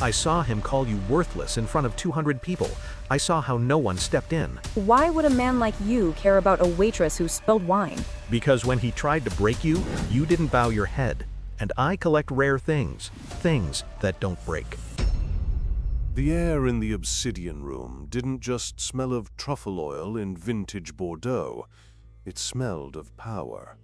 I saw him call you worthless in front of 200 people. I saw how no one stepped in. Why would a man like you care about a waitress who spilled wine? Because when he tried to break you, you didn't bow your head. And I collect rare things. Things that don't break. The air in the obsidian room didn't just smell of truffle oil in vintage Bordeaux. It smelled of power.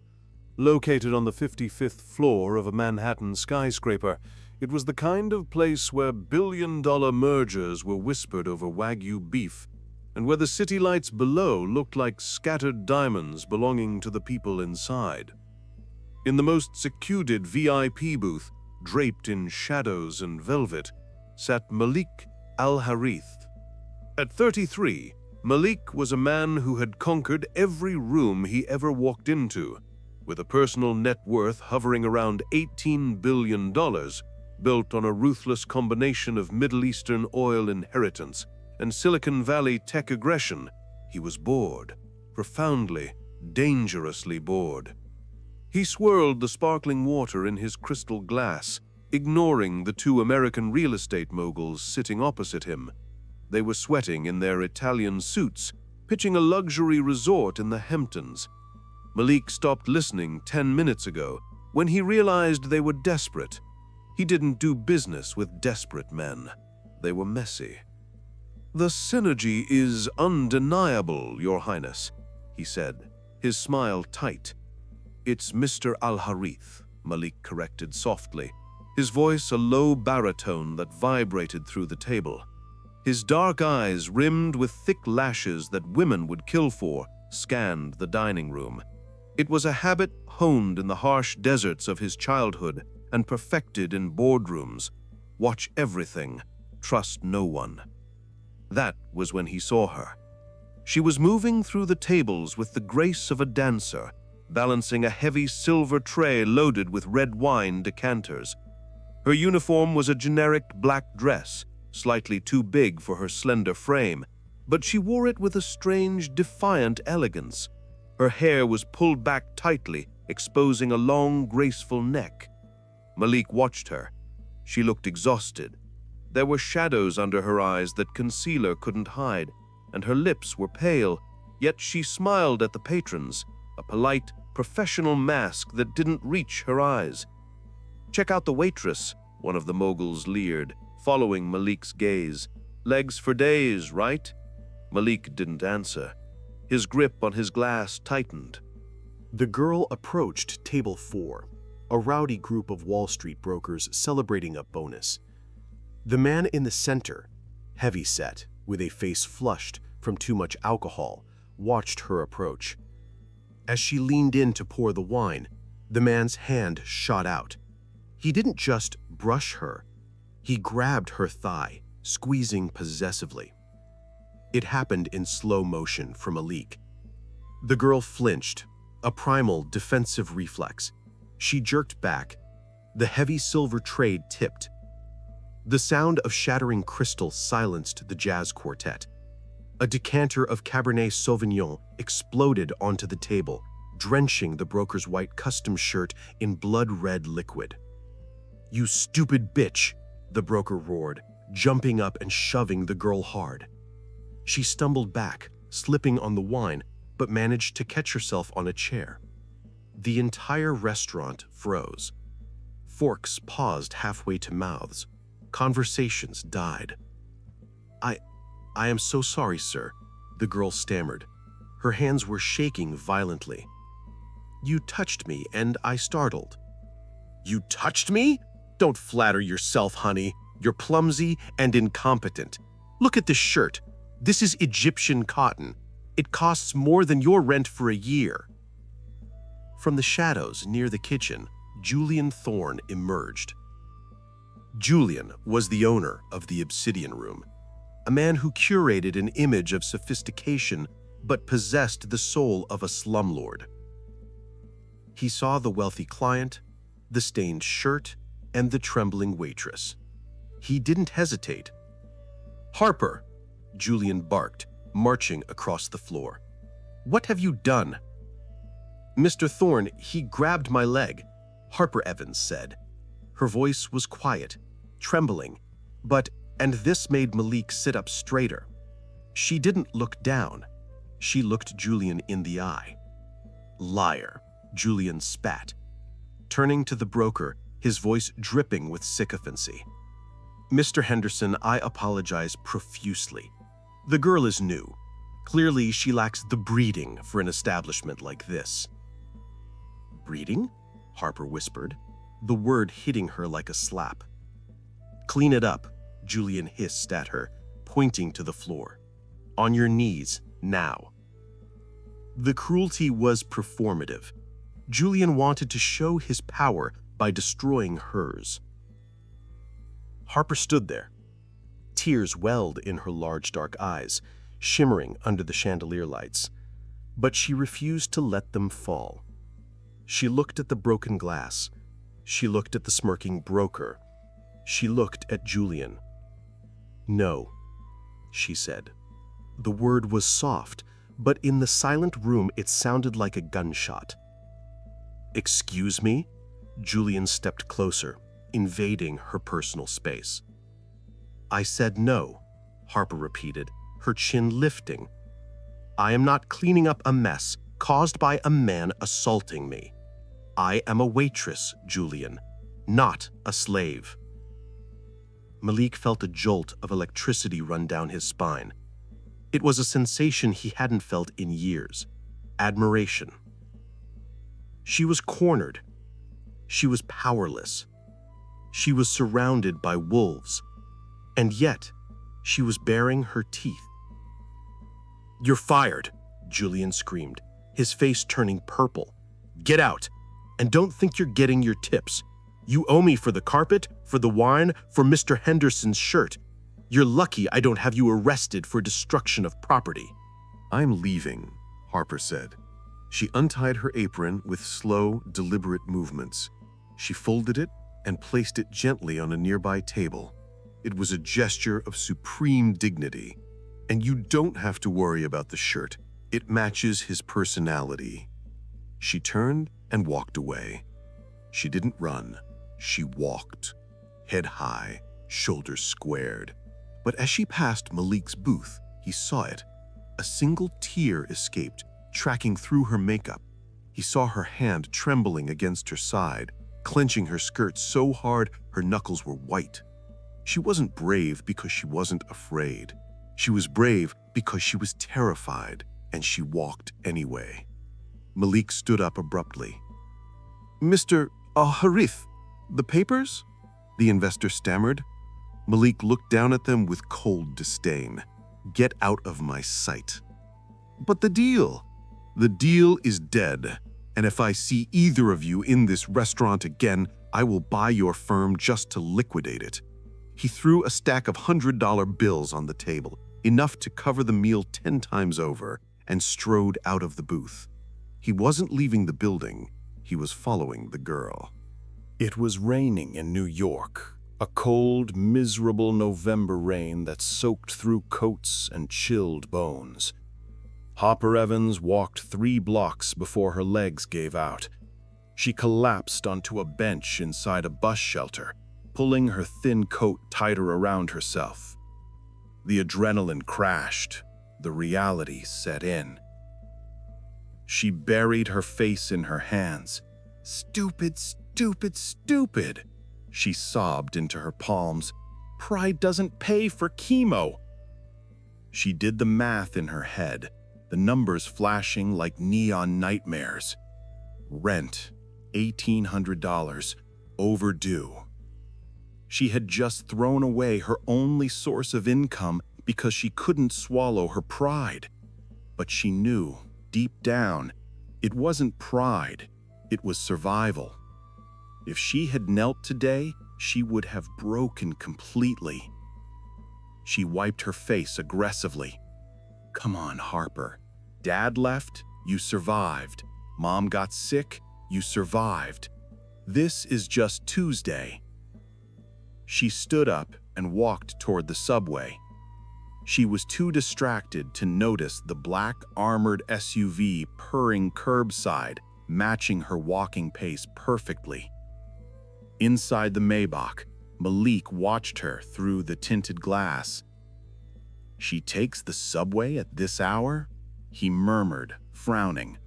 Located on the 55th floor of a Manhattan skyscraper, it was the kind of place where billion-dollar mergers were whispered over Wagyu beef, and where the city lights below looked like scattered diamonds belonging to the people inside. In the most secluded VIP booth, draped in shadows and velvet, sat Malik Al-Harith. At 33, Malik was a man who had conquered every room he ever walked into, with a personal net worth hovering around $18 billion, built on a ruthless combination of Middle Eastern oil inheritance and Silicon Valley tech aggression. He was bored, profoundly, dangerously bored. He swirled the sparkling water in his crystal glass, ignoring the two American real estate moguls sitting opposite him. They were sweating in their Italian suits, pitching a luxury resort in the Hamptons. Malik stopped listening 10 minutes ago when he realized they were desperate. He didn't do business with desperate men. They were messy. "The synergy is undeniable, Your Highness," he said, his smile tight. "It's Mr. Al-Harith," Malik corrected softly, his voice a low baritone that vibrated through the table. His dark eyes, rimmed with thick lashes that women would kill for, scanned the dining room. It was a habit honed in the harsh deserts of his childhood and perfected in boardrooms. Watch everything, trust no one. That was when he saw her. She was moving through the tables with the grace of a dancer, balancing a heavy silver tray loaded with red wine decanters. Her uniform was a generic black dress, slightly too big for her slender frame, but she wore it with a strange, defiant elegance. Her hair was pulled back tightly, exposing a long, graceful neck. Malik watched her. She looked exhausted. There were shadows under her eyes that concealer couldn't hide, and her lips were pale, yet she smiled at the patrons, a polite, professional mask that didn't reach her eyes. "Check out the waitress," one of the moguls leered, following Malik's gaze. "Legs for days, right?" Malik didn't answer. His grip on his glass tightened. The girl approached table 4, a rowdy group of Wall Street brokers celebrating a bonus. The man in the center, heavy-set, with a face flushed from too much alcohol, watched her approach. As she leaned in to pour the wine, the man's hand shot out. He didn't just brush her. He grabbed her thigh, squeezing possessively. It happened in slow motion for Malik. The girl flinched, a primal defensive reflex. She jerked back. The heavy silver tray tipped. The sound of shattering crystal silenced the jazz quartet. A decanter of Cabernet Sauvignon exploded onto the table, drenching the broker's white custom shirt in blood-red liquid. "You stupid bitch," the broker roared, jumping up and shoving the girl hard. She stumbled back, slipping on the wine, but managed to catch herself on a chair. The entire restaurant froze. Forks paused halfway to mouths. Conversations died. I am so sorry, sir," the girl stammered. Her hands were shaking violently. "You touched me and I startled." "You touched me? Don't flatter yourself, honey. You're clumsy and incompetent. Look at this shirt. This is Egyptian cotton. It costs more than your rent for a year." From the shadows near the kitchen, Julian Thorne emerged. Julian was the owner of the Obsidian Room, a man who curated an image of sophistication but possessed the soul of a slumlord. He saw the wealthy client, the stained shirt, and the trembling waitress. He didn't hesitate. "Harper," Julian barked, marching across the floor. "What have you done?" "Mr. Thorne, he grabbed my leg," Harper Evans said. Her voice was quiet, trembling, And this made Malik sit up straighter. She didn't look down. She looked Julian in the eye. Liar, Julian spat, turning to the broker, his voice dripping with sycophancy. Mr. Henderson, I apologize profusely. The girl is new. Clearly, she lacks the breeding for an establishment like this. Breeding? Harper whispered, the word hitting her like a slap. Clean it up, Julian hissed at her, pointing to the floor. On your knees, now. The cruelty was performative. Julian wanted to show his power by destroying hers. Harper stood there. Tears welled in her large dark eyes, shimmering under the chandelier lights, but she refused to let them fall. She looked at the broken glass. She looked at the smirking broker. She looked at Julian. No, she said. The word was soft, but in the silent room it sounded like a gunshot. Excuse me? Julian stepped closer, invading her personal space. I said no, Harper repeated, her chin lifting. I am not cleaning up a mess caused by a man assaulting me. I am a waitress, Julian, not a slave. Malik felt a jolt of electricity run down his spine. It was a sensation he hadn't felt in years. Admiration. She was cornered. She was powerless. She was surrounded by wolves. And yet, she was baring her teeth. You're fired, Julian screamed, his face turning purple. Get out, and don't think you're getting your tips. You owe me for the carpet, for the wine, for Mr. Henderson's shirt. You're lucky I don't have you arrested for destruction of property. I'm leaving, Harper said. She untied her apron with slow, deliberate movements. She folded it and placed it gently on a nearby table. It was a gesture of supreme dignity. And you don't have to worry about the shirt. It matches his personality. She turned and walked away. She didn't run. She walked, head high, shoulders squared. But as she passed Malik's booth, he saw it. A single tear escaped, tracking through her makeup. He saw her hand trembling against her side, clenching her skirt so hard her knuckles were white. She wasn't brave because she wasn't afraid. She was brave because she was terrified, and she walked anyway. Malik stood up abruptly. Mr. Al-Harith, the papers? The investor stammered. Malik looked down at them with cold disdain. Get out of my sight. But the deal? The deal is dead, and if I see either of you in this restaurant again, I will buy your firm just to liquidate it. He threw a stack of $100 bills on the table, enough to cover the meal 10 times over, and strode out of the booth. He wasn't leaving the building, he was following the girl. It was raining in New York, a cold, miserable November rain that soaked through coats and chilled bones. Harper Evans walked 3 blocks before her legs gave out. She collapsed onto a bench inside a bus shelter, pulling her thin coat tighter around herself. The adrenaline crashed. The reality set in. She buried her face in her hands. Stupid, stupid, stupid, she sobbed into her palms. Pride doesn't pay for chemo. She did the math in her head, the numbers flashing like neon nightmares. Rent, $1,800, overdue. She had just thrown away her only source of income because she couldn't swallow her pride. But she knew, deep down, it wasn't pride, it was survival. If she had knelt today, she would have broken completely. She wiped her face aggressively. Come on, Harper. Dad left, you survived. Mom got sick, you survived. This is just Tuesday. She stood up and walked toward the subway. She was too distracted to notice the black armored SUV purring curbside, matching her walking pace perfectly. Inside the Maybach, Malik watched her through the tinted glass. "She takes the subway at this hour?" he murmured, frowning.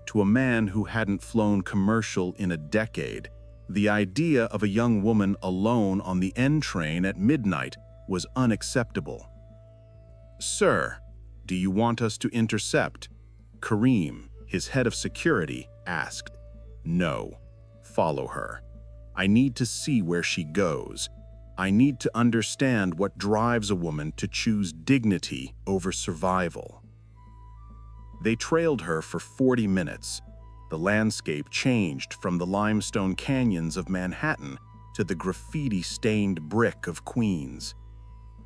To a man who hadn't flown commercial in a decade, the idea of a young woman alone on the N train at midnight was unacceptable. "Sir, do you want us to intercept?" Kareem, his head of security, asked. "No. Follow her. I need to see where she goes. I need to understand what drives a woman to choose dignity over survival." They trailed her for 40 minutes. The landscape changed from the limestone canyons of Manhattan to the graffiti-stained brick of Queens.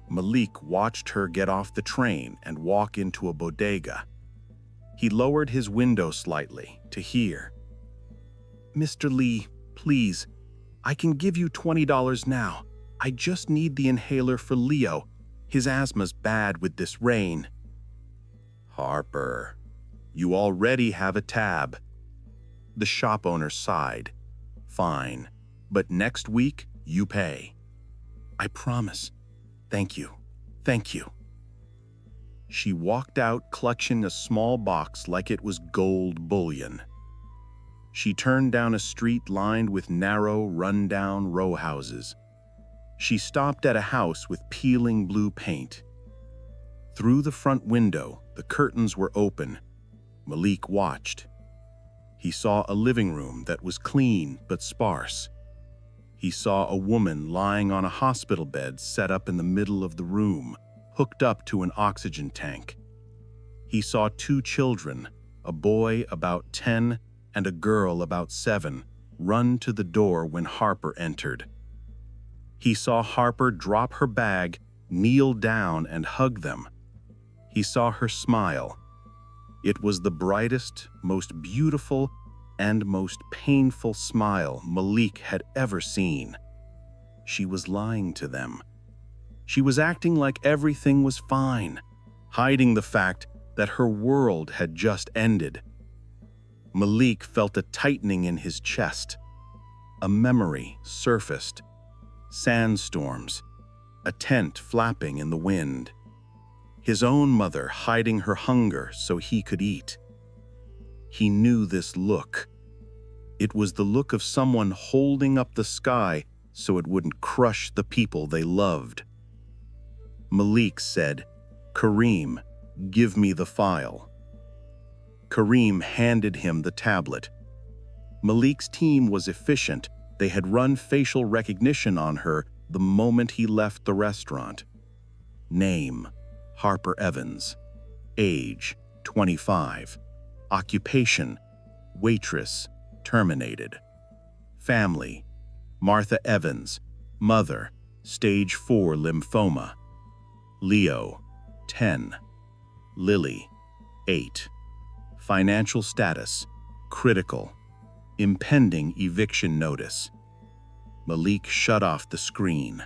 Malik watched her get off the train and walk into a bodega. He lowered his window slightly to hear. "Mr. Lee, please, I can give you $20 now. I just need the inhaler for Leo. His asthma's bad with this rain." "Harper, you already have a tab." The shop owner sighed. "Fine, but next week you pay." "I promise. Thank you. Thank you." She walked out clutching a small box like it was gold bullion. She turned down a street lined with narrow, run-down row houses. She stopped at a house with peeling blue paint. Through the front window, the curtains were open. Malik watched. He saw a living room that was clean but sparse. He saw a woman lying on a hospital bed set up in the middle of the room, hooked up to an oxygen tank. He saw 2 children, a boy about 10 and a girl about 7, run to the door when Harper entered. He saw Harper drop her bag, kneel down and hug them. He saw her smile. It was the brightest, most beautiful, and most painful smile Malik had ever seen. She was lying to them. She was acting like everything was fine, hiding the fact that her world had just ended. Malik felt a tightening in his chest. A memory surfaced. Sandstorms, a tent flapping in the wind. His own mother hiding her hunger so he could eat. He knew this look. It was the look of someone holding up the sky so it wouldn't crush the people they loved. Malik said, "Kareem, give me the file." Kareem handed him the tablet. Malik's team was efficient. They had run facial recognition on her the moment he left the restaurant. Name, Harper Evans. Age, 25. Occupation, waitress, terminated. Family, Martha Evans, mother, stage 4 lymphoma. Leo, 10. Lily, 8. Financial status, critical. Impending eviction notice. Malik shut off the screen.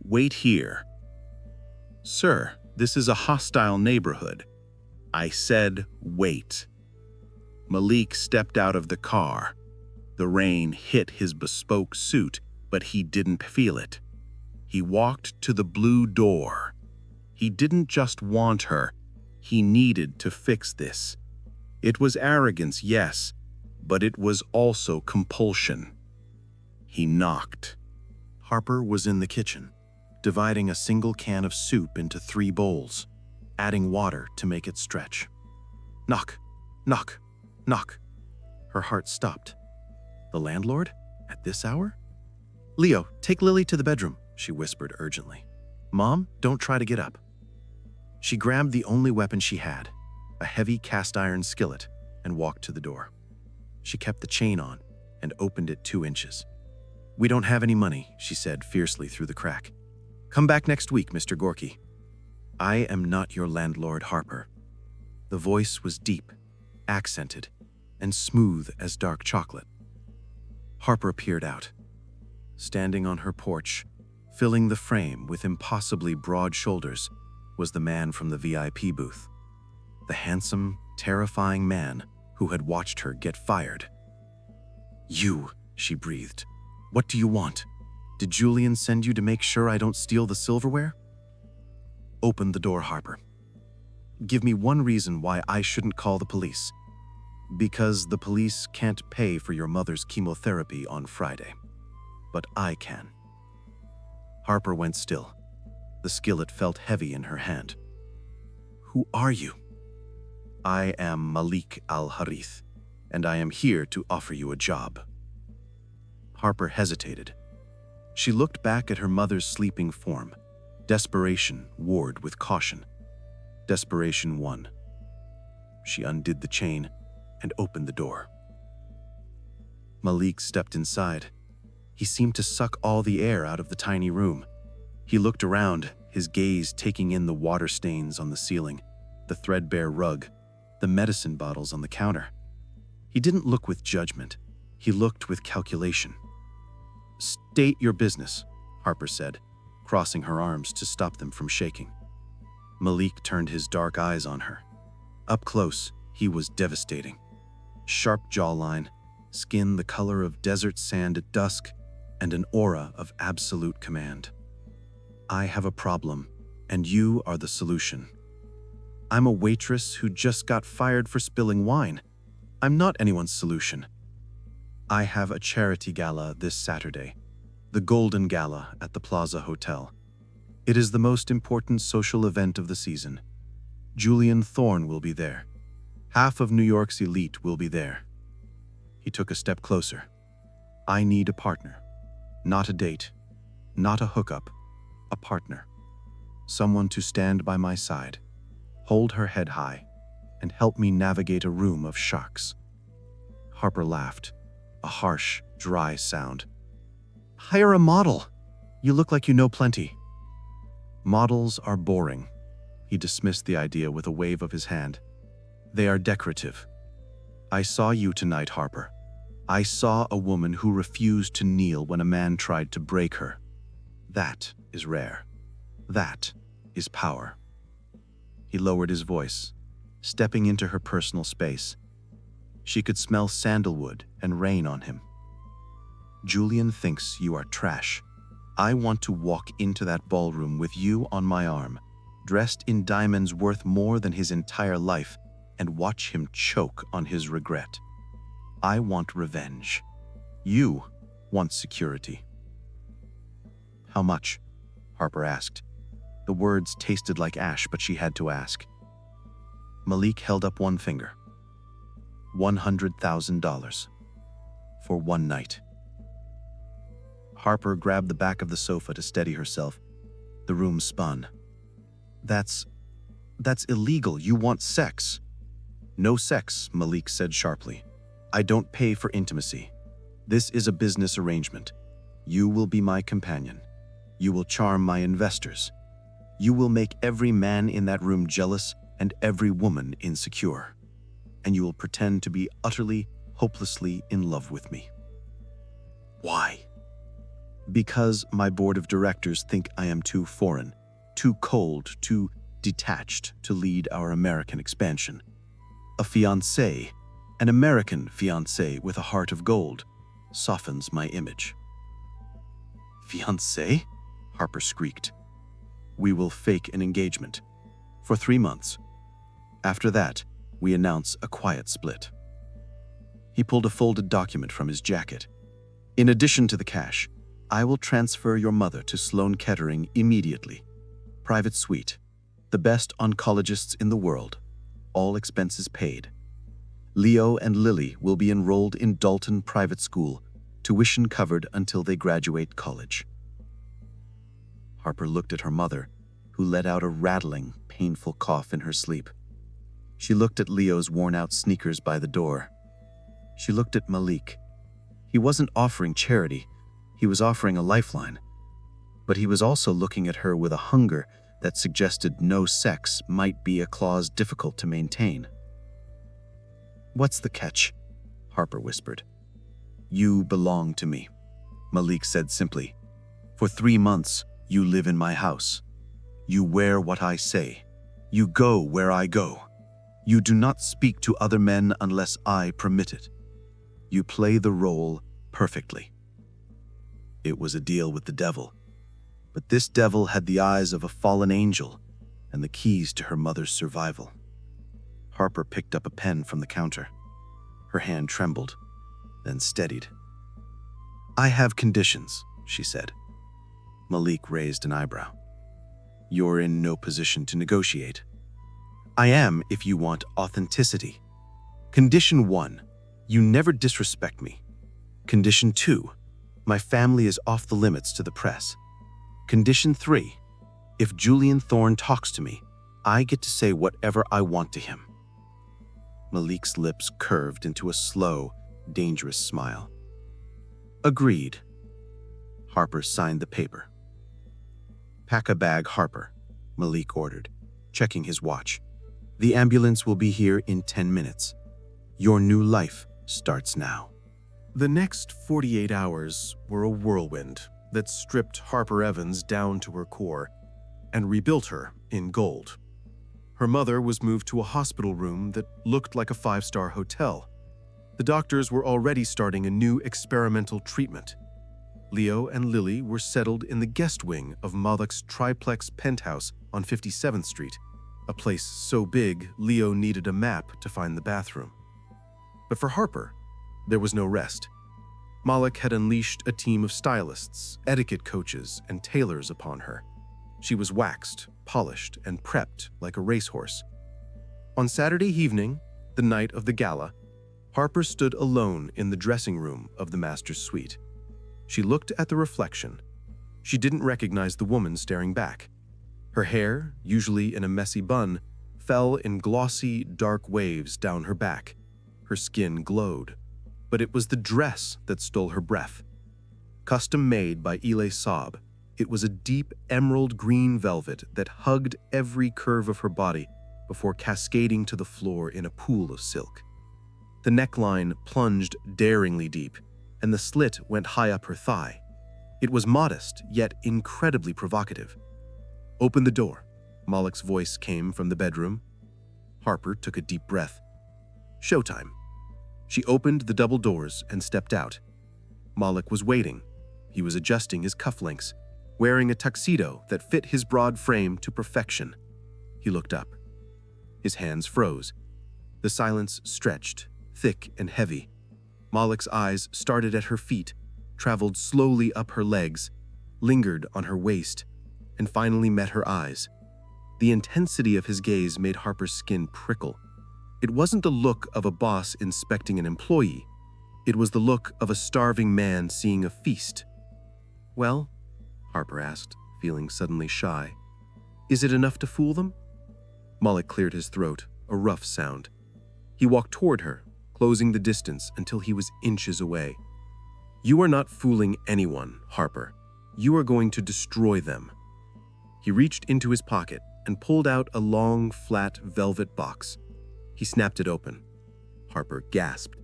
"Wait here." "Sir, this is a hostile neighborhood." "I said wait." Malik stepped out of the car. The rain hit his bespoke suit, but he didn't feel it. He walked to the blue door. He didn't just want her. He needed to fix this. It was arrogance, yes, but it was also compulsion. He knocked. Harper was in the kitchen, dividing a single can of soup into 3 bowls, adding water to make it stretch. Knock, knock, knock. Her heart stopped. The landlord? At this hour? "Leo, take Lily to the bedroom," she whispered urgently. "Mom, don't try to get up." She grabbed the only weapon she had, a heavy cast-iron skillet, and walked to the door. She kept the chain on and opened it 2 inches. "We don't have any money," she said fiercely through the crack. "Come back next week, Mr. Gorky." "I am not your landlord, Harper." The voice was deep, accented, and smooth as dark chocolate. Harper peered out. Standing on her porch, filling the frame with impossibly broad shoulders, was the man from the VIP booth. The handsome, terrifying man who had watched her get fired. "You," she breathed. "What do you want?" Did Julian send you to make sure I don't steal the silverware? Open the door, Harper. Give me one reason why I shouldn't call the police. Because the police can't pay for your mother's chemotherapy on Friday. But I can. Harper went still. The skillet felt heavy in her hand. Who are you? I am Malik Al-Harith, and I am here to offer you a job. Harper hesitated. She looked back at her mother's sleeping form. Desperation warred with caution. Desperation won. She undid the chain and opened the door. Malik stepped inside. He seemed to suck all the air out of the tiny room. He looked around, his gaze taking in the water stains on the ceiling, the threadbare rug, the medicine bottles on the counter. He didn't look with judgment. He looked with calculation. State your business, Harper said, crossing her arms to stop them from shaking. Malik turned his dark eyes on her. Up close, he was devastating. Sharp jawline, skin the color of desert sand at dusk, and an aura of absolute command. I have a problem, and you are the solution. I'm a waitress who just got fired for spilling wine. I'm not anyone's solution. I have a charity gala this Saturday, the Golden Gala at the Plaza Hotel. It is the most important social event of the season. Julian Thorne will be there. Half of New York's elite will be there. He took a step closer. I need a partner. Not a date. Not a hookup. A partner. Someone to stand by my side, hold her head high, and help me navigate a room of sharks. Harper laughed. A harsh, dry sound. Hire a model. You look like you know plenty. Models are boring. He dismissed the idea with a wave of his hand. They are decorative. I saw you tonight, Harper. I saw a woman who refused to kneel when a man tried to break her. That is rare. That is power. He lowered his voice, stepping into her personal space. She could smell sandalwood and rain on him. Julian thinks you are trash. I want to walk into that ballroom with you on my arm, dressed in diamonds worth more than his entire life, and watch him choke on his regret. I want revenge. You want security. How much? Harper asked. The words tasted like ash, but she had to ask. Malik held up one finger. $100,000 for one night. Harper grabbed the back of the sofa to steady herself. The room spun. That's illegal. You want sex. No sex, Malik said sharply. I don't pay for intimacy. This is a business arrangement. You will be my companion. You will charm my investors. You will make every man in that room jealous and every woman insecure. And you will pretend to be utterly, hopelessly in love with me. Why? Because my board of directors think I am too foreign, too cold, too detached to lead our American expansion. A fiancé, an American fiancé with a heart of gold, softens my image. Fiancé? Harper squeaked. We will fake an engagement for 3 months. After that, we announce a quiet split. He pulled a folded document from his jacket. In addition to the cash, I will transfer your mother to Sloan Kettering immediately. Private suite. The best oncologists in the world. All expenses paid. Leo and Lily will be enrolled in Dalton Private School, tuition covered until they graduate college. Harper looked at her mother, who let out a rattling, painful cough in her sleep. She looked at Leo's worn-out sneakers by the door. She looked at Malik. He wasn't offering charity, he was offering a lifeline. But he was also looking at her with a hunger that suggested no sex might be a clause difficult to maintain. What's the catch? Harper whispered. You belong to me, Malik said simply. For 3 months, you live in my house. You wear what I say. You go where I go. You do not speak to other men unless I permit it. You play the role perfectly. It was a deal with the devil. But this devil had the eyes of a fallen angel and the keys to her mother's survival. Harper picked up a pen from the counter. Her hand trembled, then steadied. "I have conditions," she said. Malik raised an eyebrow. "You're in no position to negotiate." "I am if you want authenticity. Condition 1, you never disrespect me. Condition 2, my family is off the limits to the press. Condition 3, if Julian Thorne talks to me, I get to say whatever I want to him." Malik's lips curved into a slow, dangerous smile. "Agreed." Harper signed the paper. "Pack a bag, Harper," Malik ordered, checking his watch. "The ambulance will be here in 10 minutes. Your new life starts now." The next 48 hours were a whirlwind that stripped Harper Evans down to her core and rebuilt her in gold. Her mother was moved to a hospital room that looked like a 5-star hotel. The doctors were already starting a new experimental treatment. Leo and Lily were settled in the guest wing of Malik's triplex penthouse on 57th Street, a place so big Leo needed a map to find the bathroom. But for Harper, there was no rest. Malik had unleashed a team of stylists, etiquette coaches, and tailors upon her. She was waxed, polished, and prepped like a racehorse. On Saturday evening, the night of the gala, Harper stood alone in the dressing room of the master's suite. She looked at the reflection. She didn't recognize the woman staring back. Her hair, usually in a messy bun, fell in glossy, dark waves down her back. Her skin glowed, but it was the dress that stole her breath. Custom made by Ile Saab, it was a deep emerald green velvet that hugged every curve of her body before cascading to the floor in a pool of silk. The neckline plunged daringly deep, and the slit went high up her thigh. It was modest, yet incredibly provocative. "Open the door," Malik's voice came from the bedroom. Harper took a deep breath. "Showtime." She opened the double doors and stepped out. Malik was waiting. He was adjusting his cufflinks, wearing a tuxedo that fit his broad frame to perfection. He looked up. His hands froze. The silence stretched, thick and heavy. Malik's eyes started at her feet, traveled slowly up her legs, lingered on her waist, and finally met her eyes. The intensity of his gaze made Harper's skin prickle. It wasn't the look of a boss inspecting an employee. It was the look of a starving man seeing a feast. "Well?" Harper asked, feeling suddenly shy. "Is it enough to fool them?" Malik cleared his throat, a rough sound. He walked toward her, closing the distance until he was inches away. "You are not fooling anyone, Harper. You are going to destroy them." He reached into his pocket and pulled out a long, flat velvet box. He snapped it open. Harper gasped.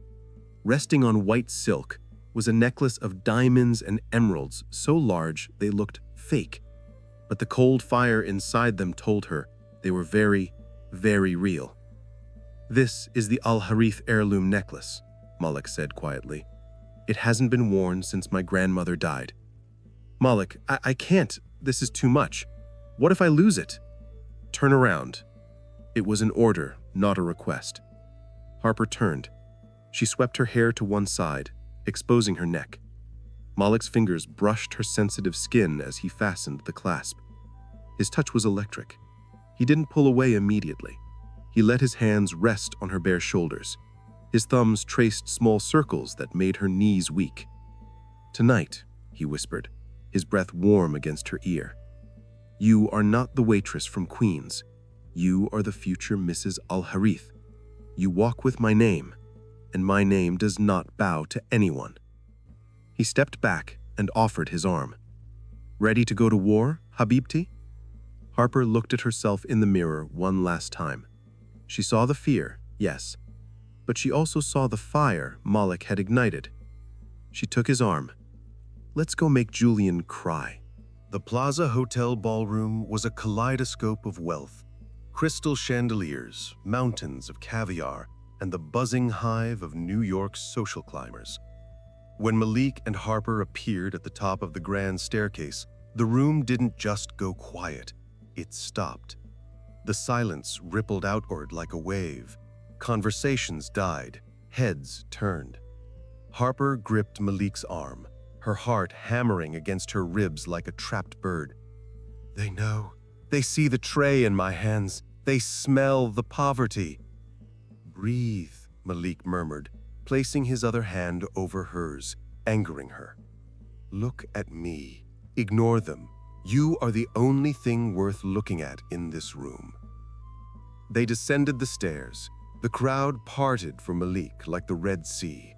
Resting on white silk was a necklace of diamonds and emeralds so large they looked fake. But the cold fire inside them told her they were very, very real. "This is the Al-Harith heirloom necklace," Malik said quietly. "It hasn't been worn since my grandmother died." "Malik, I can't. This is too much. What if I lose it?" "Turn around." It was an order, not a request. Harper turned. She swept her hair to one side, exposing her neck. Malik's fingers brushed her sensitive skin as he fastened the clasp. His touch was electric. He didn't pull away immediately. He let his hands rest on her bare shoulders. His thumbs traced small circles that made her knees weak. "Tonight," he whispered, his breath warm against her ear. "You are not the waitress from Queens. You are the future Mrs. Al-Harith. You walk with my name, and my name does not bow to anyone." He stepped back and offered his arm. "Ready to go to war, Habibti?" Harper looked at herself in the mirror one last time. She saw the fear, yes, but she also saw the fire Malik had ignited. She took his arm. "Let's go make Julian cry." The Plaza Hotel ballroom was a kaleidoscope of wealth. Crystal chandeliers, mountains of caviar, and the buzzing hive of New York's social climbers. When Malik and Harper appeared at the top of the grand staircase, the room didn't just go quiet, it stopped. The silence rippled outward like a wave. Conversations died, heads turned. Harper gripped Malik's arm, her heart hammering against her ribs like a trapped bird. They know. They see the tray in my hands. They smell the poverty. Breathe, Malik murmured, placing his other hand over hers, angering her. Look at me. Ignore them. You are the only thing worth looking at in this room. They descended the stairs. The crowd parted for Malik like the Red Sea.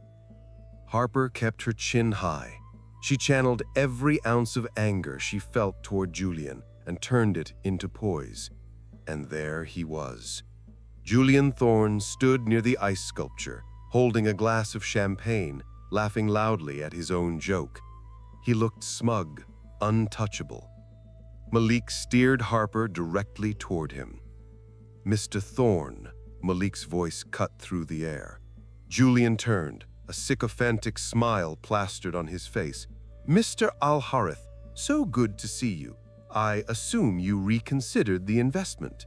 Harper kept her chin high. She channeled every ounce of anger she felt toward Julian and turned it into poise. And there he was. Julian Thorne stood near the ice sculpture, holding a glass of champagne, laughing loudly at his own joke. He looked smug, untouchable. Malik steered Harper directly toward him. Mr. Thorne, Malik's voice cut through the air. Julian turned, a sycophantic smile plastered on his face. Mr. Al-Harith, so good to see you. I assume you reconsidered the investment.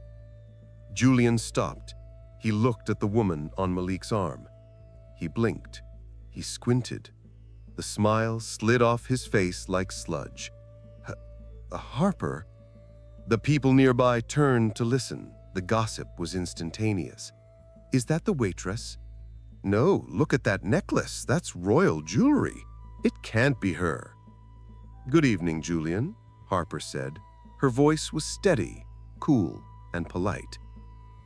Julian stopped. He looked at the woman on Malik's arm. He blinked. He squinted. The smile slid off his face like sludge. Harper? The people nearby turned to listen. The gossip was instantaneous. Is that the waitress? No, look at that necklace. That's royal jewelry. It can't be her. Good evening, Julian, Harper said. Her voice was steady, cool, and polite.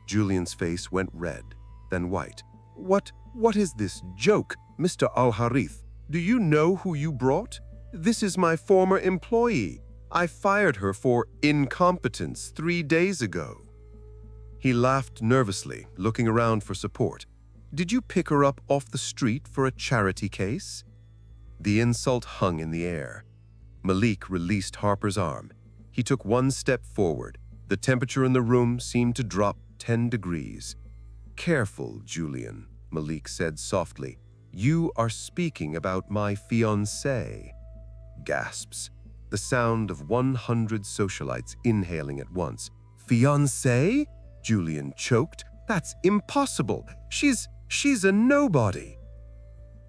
Julian's face went red, then white. What is this joke, Mr. Al-Harith? Do you know who you brought? This is my former employee. I fired her for incompetence 3 days ago. He laughed nervously, looking around for support. Did you pick her up off the street for a charity case? The insult hung in the air. Malik released Harper's arm. He took one step forward. The temperature in the room seemed to drop 10 degrees. Careful, Julian, Malik said softly. You are speaking about my fiancée. Gasps. The sound of 100 socialites inhaling at once. Fiancée? Julian choked. That's impossible. She's a nobody.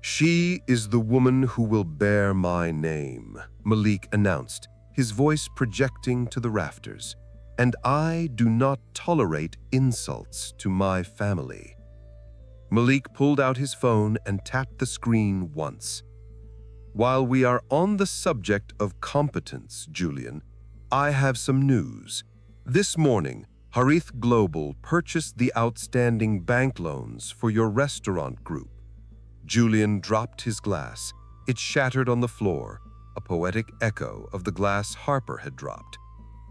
She is the woman who will bear my name, Malik announced, his voice projecting to the rafters. And I do not tolerate insults to my family. Malik pulled out his phone and tapped the screen once. While we are on the subject of competence, Julian, I have some news. This morning, Harith Global purchased the outstanding bank loans for your restaurant group. Julian dropped his glass. It shattered on the floor, a poetic echo of the glass Harper had dropped.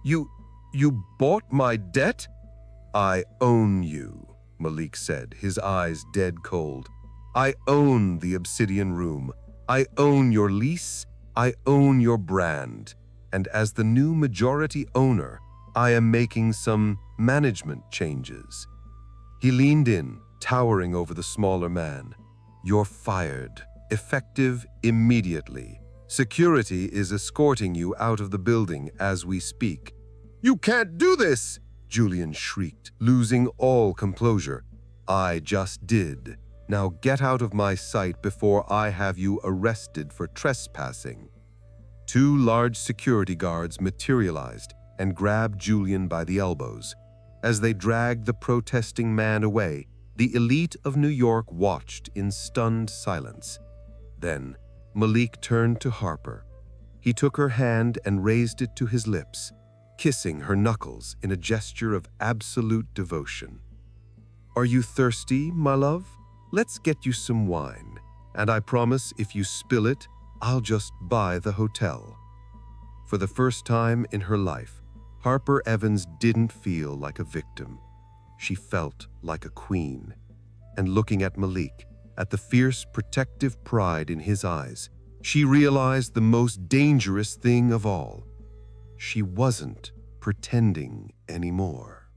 You bought my debt? I own you, Malik said, his eyes dead cold. I own the Obsidian Room. I own your lease. I own your brand. And as the new majority owner, I am making some management changes. He leaned in, towering over the smaller man. You're fired, effective immediately. Security is escorting you out of the building as we speak. You can't do this, Julian shrieked, losing all composure. I just did. Now get out of my sight before I have you arrested for trespassing. 2 large security guards materialized and grabbed Julian by the elbows. As they dragged the protesting man away, the elite of New York watched in stunned silence. Then, Malik turned to Harper. He took her hand and raised it to his lips, kissing her knuckles in a gesture of absolute devotion. Are you thirsty, my love? Let's get you some wine, and I promise if you spill it, I'll just buy the hotel. For the first time in her life, Harper Evans didn't feel like a victim. She felt like a queen. And looking at Malik, at the fierce protective pride in his eyes, she realized the most dangerous thing of all. She wasn't pretending anymore.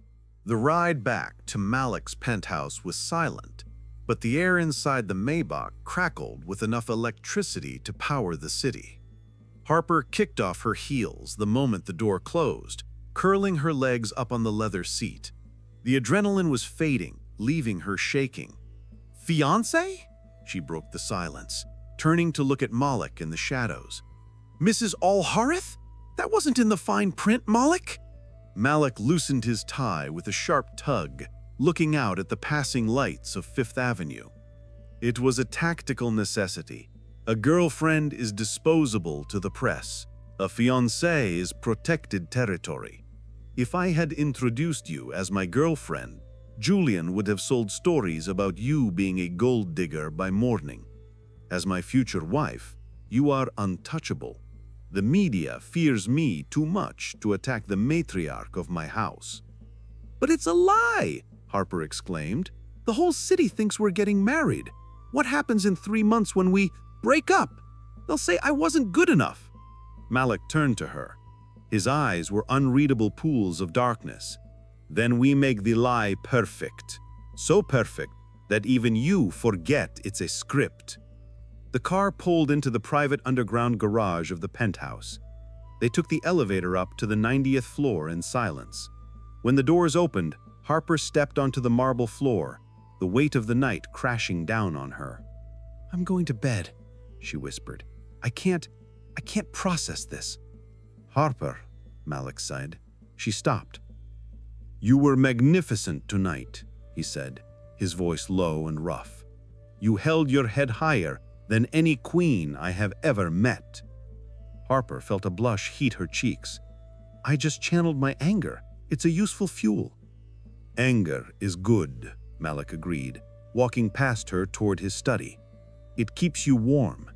The ride back to Malik's penthouse was silent. but the air inside the Maybach crackled with enough electricity to power the city. Harper kicked off her heels the moment the door closed, curling her legs up on the leather seat. The adrenaline was fading, leaving her shaking. "Fiancé?" She broke the silence, turning to look at Malik in the shadows. "Mrs. Al-Harith? That wasn't in the fine print, Malik?" Malik loosened his tie with a sharp tug, looking out at the passing lights of Fifth Avenue. It was a tactical necessity. A girlfriend is disposable to the press. A fiancé is protected territory. If I had introduced you as my girlfriend, Julian would have sold stories about you being a gold digger by morning. As my future wife, you are untouchable. The media fears me too much to attack the matriarch of my house." "But it's a lie!" Harper exclaimed. "The whole city thinks we're getting married. What happens in 3 months when we break up? They'll say I wasn't good enough." Malik turned to her. His eyes were unreadable pools of darkness. "Then we make the lie perfect. So perfect that even you forget it's a script." The car pulled into the private underground garage of the penthouse. They took the elevator up to the 90th floor in silence. When the doors opened, Harper stepped onto the marble floor, the weight of the night crashing down on her. "I'm going to bed," she whispered. I can't process this." "Harper," Malik sighed. She stopped. "You were magnificent tonight," he said, his voice low and rough. "You held your head higher than any queen I have ever met." Harper felt a blush heat her cheeks. "I just channeled my anger. It's a useful fuel." "Anger is good," Malik agreed, walking past her toward his study. "It keeps you warm.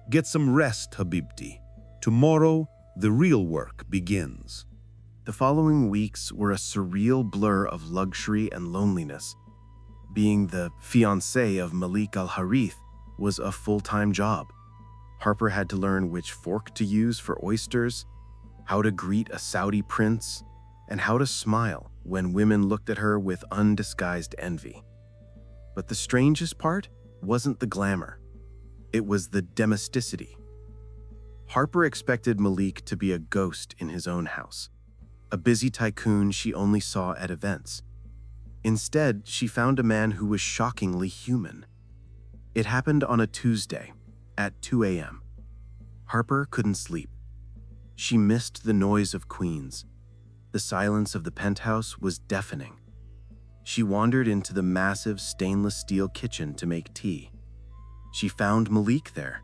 Get some rest, Habibti. Tomorrow, the real work begins." The following weeks were a surreal blur of luxury and loneliness. Being the fiancé of Malik Al-Harith was a full-time job. Harper had to learn which fork to use for oysters, how to greet a Saudi prince, and how to smile when women looked at her with undisguised envy. But the strangest part wasn't the glamour. It was the domesticity. Harper expected Malik to be a ghost in his own house, a busy tycoon she only saw at events. Instead, she found a man who was shockingly human. It happened on a Tuesday at 2 a.m. Harper couldn't sleep. She missed the noise of Queens. The silence of the penthouse was deafening. She wandered into the massive stainless steel kitchen to make tea. She found Malik there.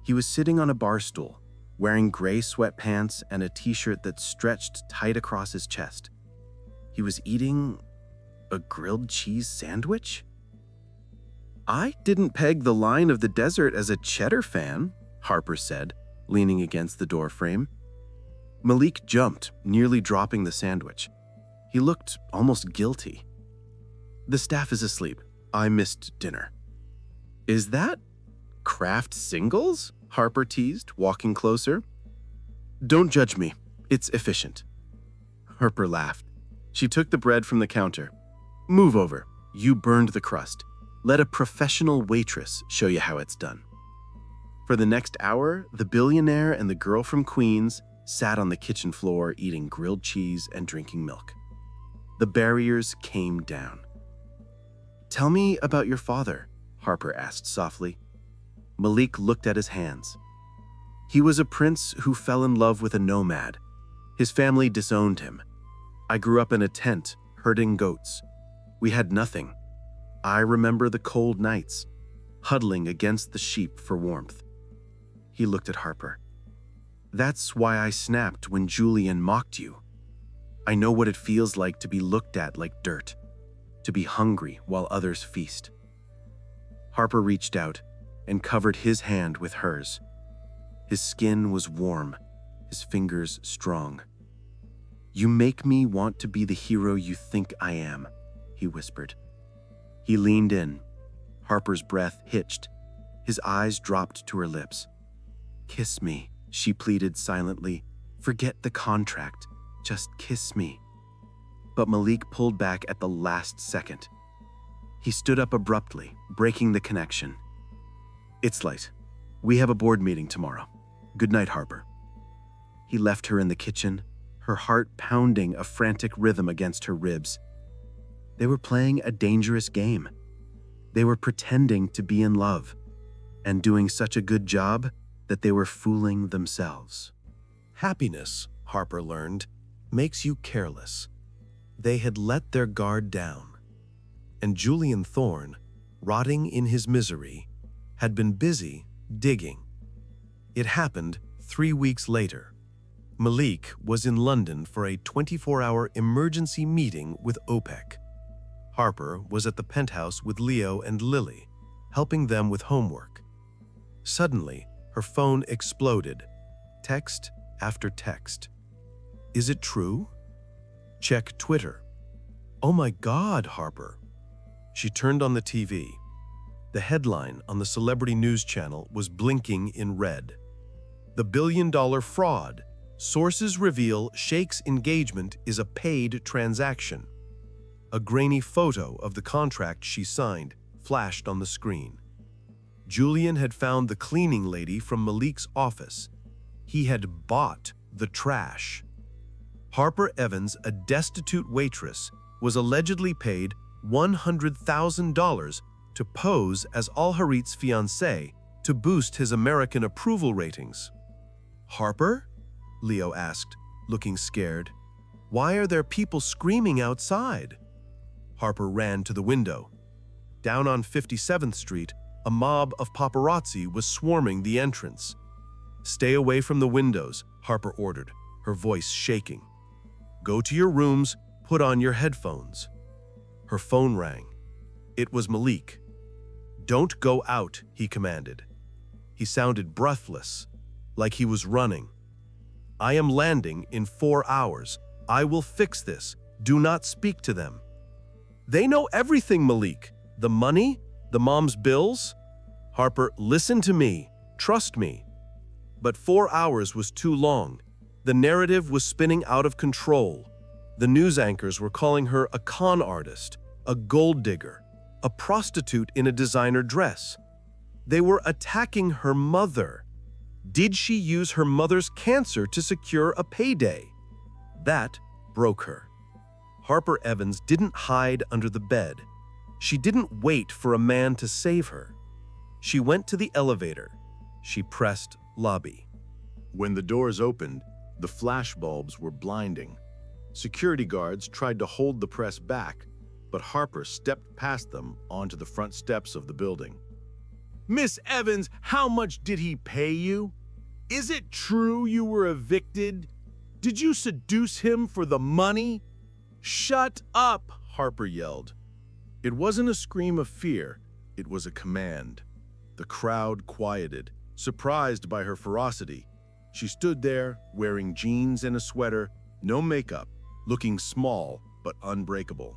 He was sitting on a bar stool, wearing gray sweatpants and a t-shirt that stretched tight across his chest. He was eating a grilled cheese sandwich? "I didn't peg the Line of the Desert as a Cheddar fan," Harper said, leaning against the doorframe. Malik jumped, nearly dropping the sandwich. He looked almost guilty. "The staff is asleep. I missed dinner." "Is that Kraft singles?" Harper teased, walking closer. "Don't judge me. It's efficient." Harper laughed. She took the bread from the counter. "Move over. You burned the crust. Let a professional waitress show you how it's done." For the next hour, the billionaire and the girl from Queens sat on the kitchen floor eating grilled cheese and drinking milk. The barriers came down. "Tell me about your father," Harper asked softly. Malik looked at his hands. "He was a prince who fell in love with a nomad. His family disowned him. I grew up in a tent, herding goats. We had nothing. I remember the cold nights, huddling against the sheep for warmth." He looked at Harper. "That's why I snapped when Julian mocked you. I know what it feels like to be looked at like dirt, to be hungry while others feast." Harper reached out and covered his hand with hers. His skin was warm, his fingers strong. "You make me want to be the hero you think I am," he whispered. He leaned in. Harper's breath hitched. His eyes dropped to her lips. "Kiss me," she pleaded silently. "Forget the contract. Just kiss me." But Malik pulled back at the last second. He stood up abruptly, breaking the connection. "It's late. We have a board meeting tomorrow. Good night, Harper." He left her in the kitchen, her heart pounding a frantic rhythm against her ribs. They were playing a dangerous game. They were pretending to be in love, and doing such a good job that they were fooling themselves. Happiness, Harper learned, makes you careless. They had let their guard down. And Julian Thorne, rotting in his misery, had been busy digging. It happened 3 weeks later. Malik was in London for a 24-hour emergency meeting with OPEC. Harper was at the penthouse with Leo and Lily, helping them with homework. Suddenly, her phone exploded, text after text. Is it true? Check Twitter. Oh my God, Harper. She turned on the TV. The headline on the celebrity news channel was blinking in red. The billion-dollar fraud. Sources reveal Sheikh's engagement is a paid transaction. A grainy photo of the contract she signed flashed on the screen. Julian had found the cleaning lady from Malik's office. He had bought the trash. Harper Evans, a destitute waitress, was allegedly paid $100,000 to pose as Al-Harith's fiancée to boost his American approval ratings. Harper? Leo asked, looking scared. Why are there people screaming outside? Harper ran to the window. Down on 57th Street, a mob of paparazzi was swarming the entrance. Stay away from the windows, Harper ordered, her voice shaking. Go to your rooms, put on your headphones. Her phone rang. It was Malik. Don't go out, he commanded. He sounded breathless, like he was running. I am landing in 4 hours. I will fix this. Do not speak to them. They know everything, Malik. The money, the mom's bills. Harper, listen to me. Trust me. But 4 hours was too long. The narrative was spinning out of control. The news anchors were calling her a con artist, a gold digger, a prostitute in a designer dress. They were attacking her mother. Did she use her mother's cancer to secure a payday? That broke her. Harper Evans didn't hide under the bed. She didn't wait for a man to save her. She went to the elevator. She pressed lobby. When the doors opened, the flash bulbs were blinding. Security guards tried to hold the press back, but Harper stepped past them onto the front steps of the building. Miss Evans, how much did he pay you? Is it true you were evicted? Did you seduce him for the money? Shut up, Harper yelled. It wasn't a scream of fear, it was a command. The crowd quieted, surprised by her ferocity. She stood there, wearing jeans and a sweater, no makeup, looking small but unbreakable.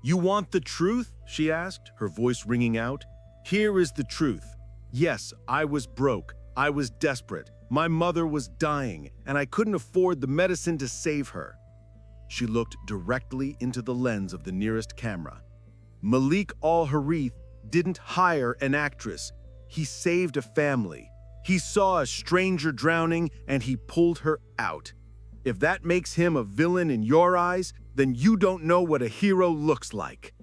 You want the truth? She asked, her voice ringing out. Here is the truth. Yes, I was broke. I was desperate. My mother was dying, and I couldn't afford the medicine to save her. She looked directly into the lens of the nearest camera. Malik Al-Harith didn't hire an actress. He saved a family. He saw a stranger drowning, and he pulled her out. If that makes him a villain in your eyes, then you don't know what a hero looks like.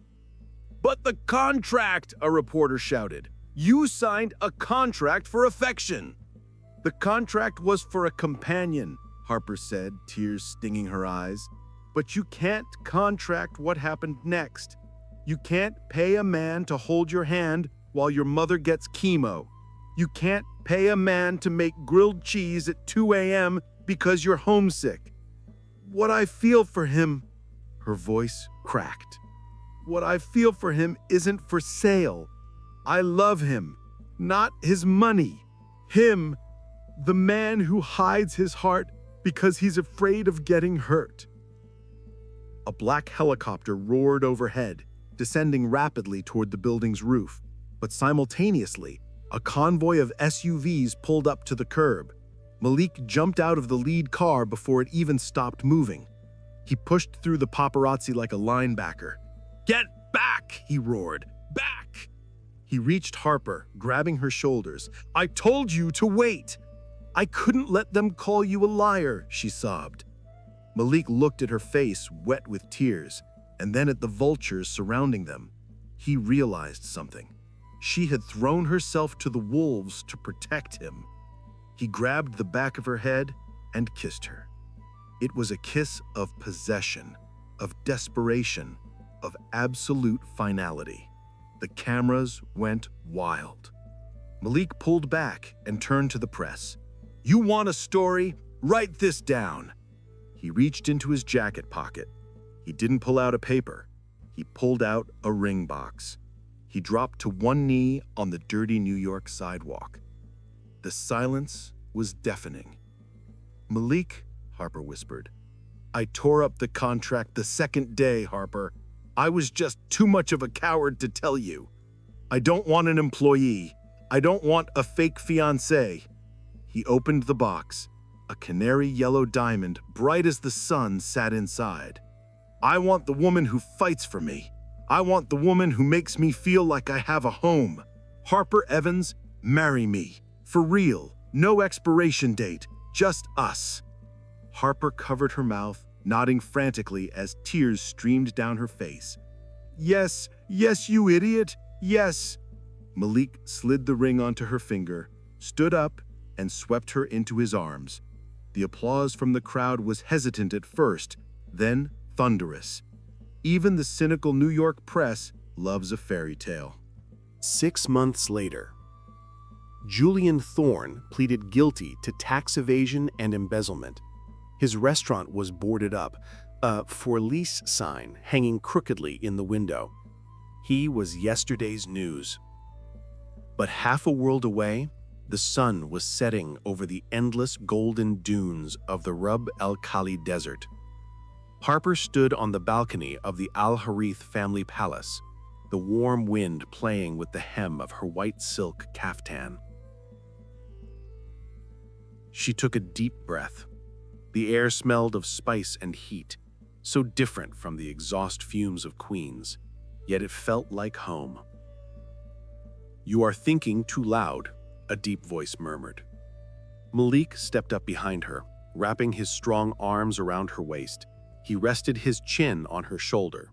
But the contract, a reporter shouted. You signed a contract for affection. The contract was for a companion, Harper said, tears stinging her eyes. But you can't contract what happened next. You can't pay a man to hold your hand while your mother gets chemo. You can't pay a man to make grilled cheese at 2 a.m. because you're homesick. What I feel for him, her voice cracked. What I feel for him isn't for sale. I love him, not his money. Him, the man who hides his heart because he's afraid of getting hurt. A black helicopter roared overhead, descending rapidly toward the building's roof, but simultaneously, a convoy of SUVs pulled up to the curb. Malik jumped out of the lead car before it even stopped moving. He pushed through the paparazzi like a linebacker. Get Back, he roared. Back! He reached Harper, grabbing her shoulders. I told you to wait! I couldn't let them call you a liar, she sobbed. Malik looked at her face, wet with tears, and then at the vultures surrounding them. He realized something. She had thrown herself to the wolves to protect him. He grabbed the back of her head and kissed her. It was a kiss of possession, of desperation, of absolute finality. The cameras went wild. Malik pulled back and turned to the press. You want a story? Write this down. He reached into his jacket pocket. He didn't pull out a paper. He pulled out a ring box. He dropped to one knee on the dirty New York sidewalk. The silence was deafening. Malik, Harper whispered. I tore up the contract the second day, Harper. I was just too much of a coward to tell you. I don't want an employee. I don't want a fake fiancé. He opened the box. A canary yellow diamond, bright as the sun, sat inside. I want the woman who fights for me. I want the woman who makes me feel like I have a home. Harper Evans, marry me. For real. No expiration date. Just us. Harper covered her mouth, nodding frantically as tears streamed down her face. Yes, yes, you idiot. Yes. Malik slid the ring onto her finger, stood up, and swept her into his arms. The applause from the crowd was hesitant at first, then thunderous. Even the cynical New York press loves a fairy tale. 6 months later, Julian Thorne pleaded guilty to tax evasion and embezzlement. His restaurant was boarded up, a for lease sign hanging crookedly in the window. He was yesterday's news. But half a world away, the sun was setting over the endless golden dunes of the Rub el-Khali Desert. Harper stood on the balcony of the Al-Harith family palace, the warm wind playing with the hem of her white silk caftan. She took a deep breath. The air smelled of spice and heat, so different from the exhaust fumes of Queens, yet it felt like home. You are thinking too loud, a deep voice murmured. Malik stepped up behind her, wrapping his strong arms around her waist. He rested his chin on her shoulder.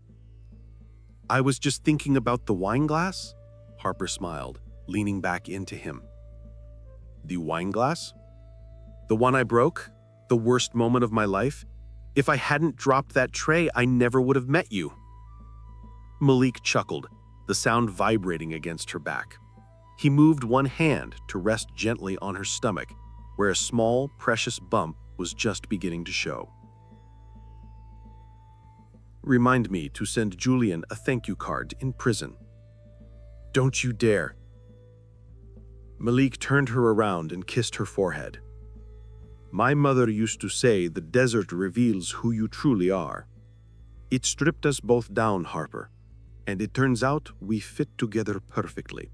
I was just thinking about the wine glass? Harper smiled, leaning back into him. The wine glass? The one I broke? The worst moment of my life? If I hadn't dropped that tray, I never would have met you. Malik chuckled, the sound vibrating against her back. He moved one hand to rest gently on her stomach, where a small, precious bump was just beginning to show. Remind me to send Julian a thank you card in prison. Don't you dare. Malik turned her around and kissed her forehead. My mother used to say the desert reveals who you truly are. It stripped us both down, Harper, and it turns out we fit together perfectly.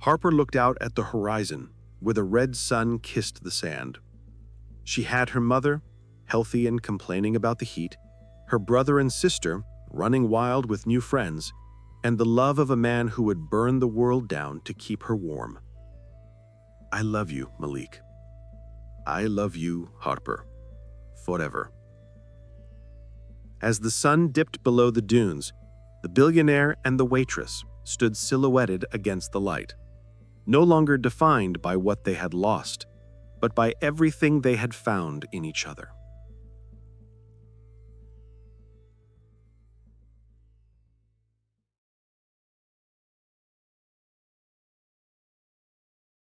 Harper looked out at the horizon, where the red sun kissed the sand. She had her mother, healthy and complaining about the heat, her brother and sister, running wild with new friends, and the love of a man who would burn the world down to keep her warm. I love you, Malik. I love you, Harper. Forever. As the sun dipped below the dunes, the billionaire and the waitress stood silhouetted against the light, no longer defined by what they had lost, but by everything they had found in each other.